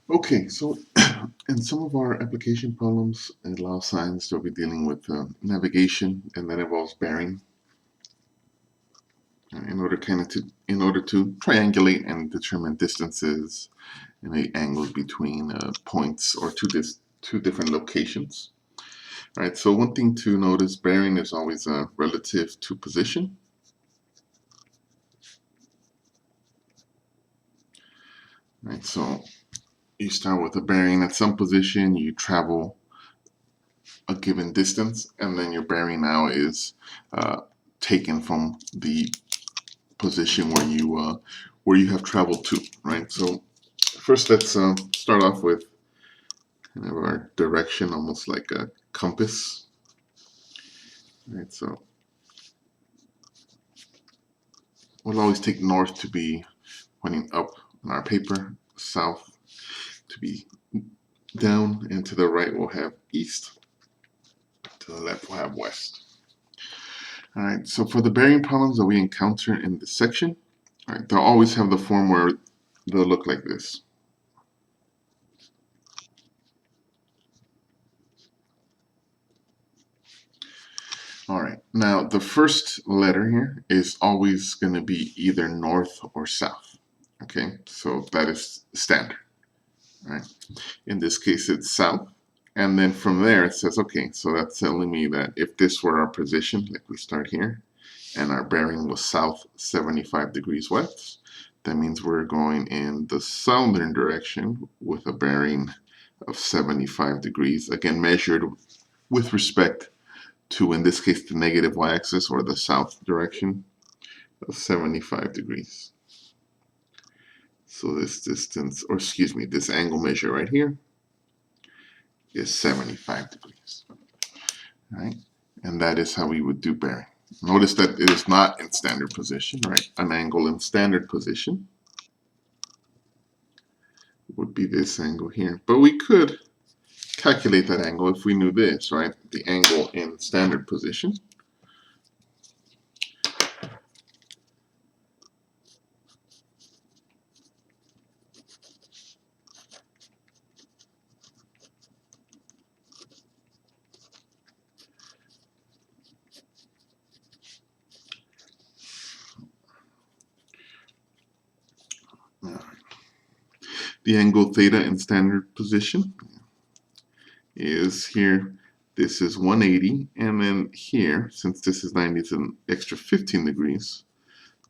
Okay, so in some of our application problems in law of science, we'll be dealing with navigation, and that involves bearing in order to triangulate and determine distances and the angles between points or two different locations. All right, so one thing to notice, bearing is always relative to position. All right, so you start with a bearing at some position, you travel a given distance, and then your bearing now is taken from the position where you have traveled to, right? So first, let's start off with kind of our direction, almost like a compass, right? So we'll always take north to be pointing up on our paper, south to be down, and to the right we'll have east, to the left we'll have west. All right, so for the bearing problems that we encounter in this section, all right, they'll always have the form where they'll look like this. All right, now the first letter here is always going to be either north or south. Okay, so that is standard. All right, in this case it's south. And then from there it says, okay, so that's telling me that if this were our position, like we start here, and our bearing was south 75 degrees west, that means we're going in the southern direction with a bearing of 75 degrees, again measured with respect to, in this case, the negative y-axis or the south direction of 75 degrees. So this distance, or excuse me, this angle measure right here is 75 degrees. All right, and that is how we would do bearing. Notice that it is not in standard position, right? An angle in standard position would be this angle here. But we could calculate that angle if we knew this, right? The angle in standard position. The angle theta in standard position is here. This is 180, and then here, since this is 90, it's an extra 15 degrees.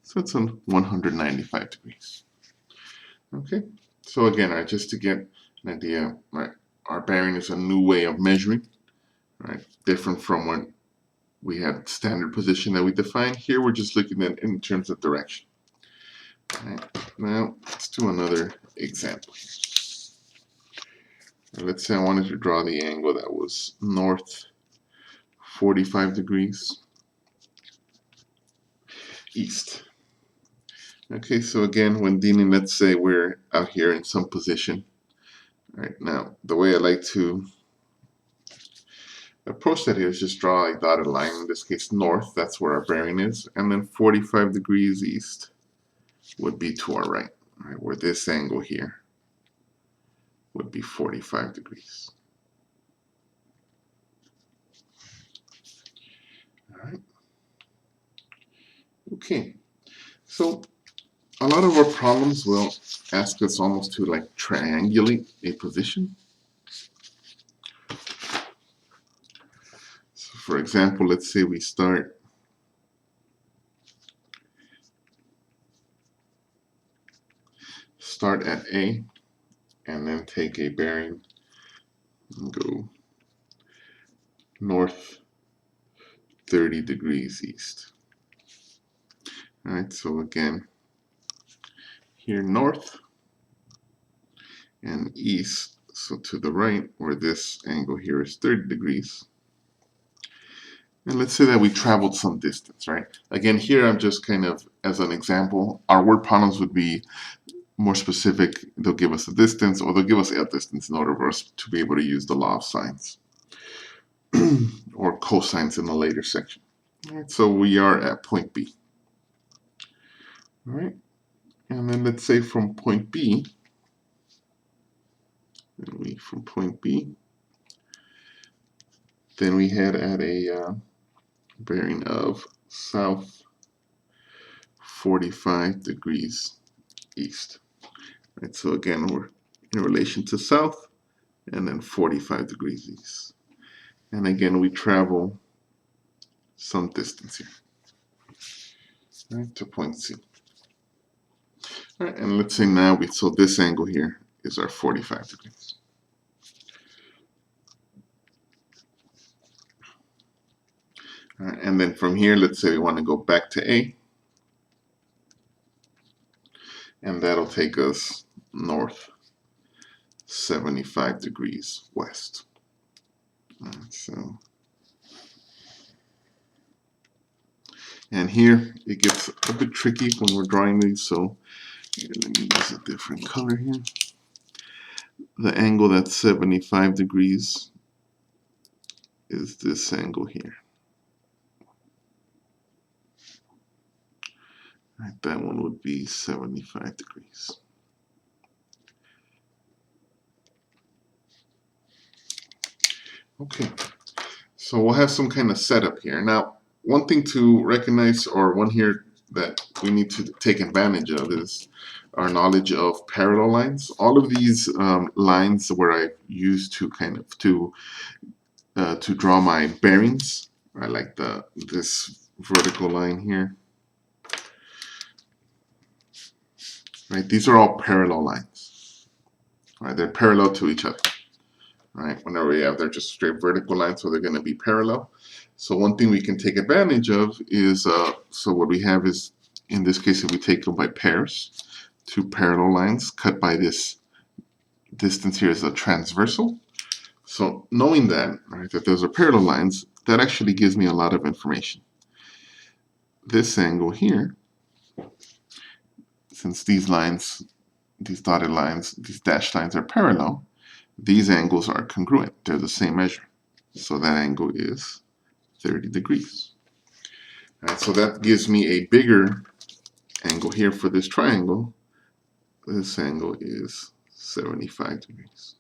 So it's on 195 degrees. Okay, so again, right, just to get an idea, right, our bearing is a new way of measuring, right, different from when we had standard position that we defined. Here we're just looking at in terms of direction. Right. Now let's do another example. Let's say I wanted to draw the angle that was north 45 degrees east. Okay, so again, when dealing, let's say we're out here in some position. All right, now the way I like to approach that here is just draw a dotted line, in this case north, that's where our bearing is, and then 45 degrees east would be to our right, where this angle here would be 45 degrees. All right. Okay, so a lot of our problems will ask us almost to like triangulate a position. So for example, let's say we start at A and then take a bearing and go north 30 degrees east. All right, so again, here north and east, so to the right, where this angle here is 30 degrees. And let's say that we traveled some distance, right? Again, here I'm just kind of, as an example, our word problems would be more specific. They'll give us a distance, or they'll give us a distance in order for us to be able to use the law of sines or cosines in the later section. All right, so we are at point B. All right, and then let's say from point B, and we from point B. Then we head at a bearing of south 45 degrees east. Right, so again, we're in relation to south and then 45 degrees east. And again, we travel some distance here, right, to point C. All right, and let's say now so this angle here is our 45 degrees. All right, and then from here, let's say we want to go back to A, and that'll take us north 75 degrees west. All right, so, and here it gets a bit tricky when we're drawing these, so here, let me use a different color here. The angle that's 75 degrees is this angle here. Right, that one would be 75 degrees. Okay, so we'll have some kind of setup here. Now, one thing to recognize, or one here that we need to take advantage of, is our knowledge of parallel lines. All of these lines where I use to kind of to draw my bearings, right, like this vertical line here. Right, these are all parallel lines. Right, they're parallel to each other. Right, whenever we have, they're just straight vertical lines, so they're going to be parallel. So one thing we can take advantage of is, so what we have is, in this case, if we take them by pairs, two parallel lines cut by this distance here is a transversal. So knowing that, right, that those are parallel lines, that actually gives me a lot of information. This angle here, since these lines, these dotted lines, these dashed lines are parallel, these angles are congruent. They're the same measure. So that angle is 30 degrees. Right, so that gives me a bigger angle here for this triangle. This angle is 75 degrees.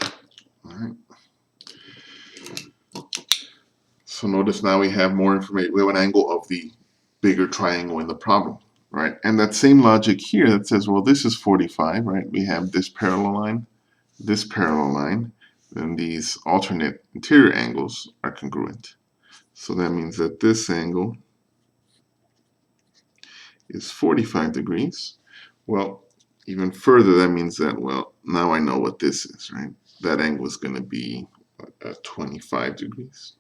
All right. So notice now we have more information. We have an angle of the bigger triangle in the problem, right? And that same logic here that says, well, this is 45, right? We have this parallel line, then these alternate interior angles are congruent. So that means that this angle is 45 degrees. Well, even further, that means that, well, now I know what this is, right? That angle is going to be 25 degrees.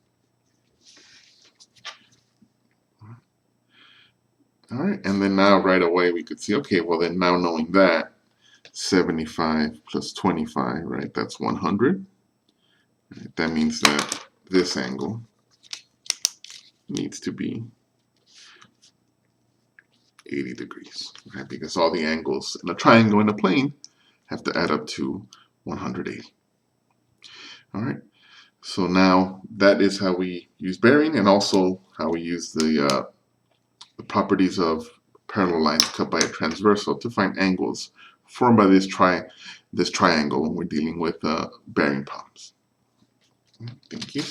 All right, and then now right away we could see, okay, well then now knowing that, 75 plus 25, right, that's 100. Right, that means that this angle needs to be 80 degrees, right, because all the angles in a triangle in a plane have to add up to 180. All right, so now that is how we use bearing, and also how we use the properties of parallel lines cut by a transversal to find angles formed by this triangle when we're dealing with bearing problems. Thank you.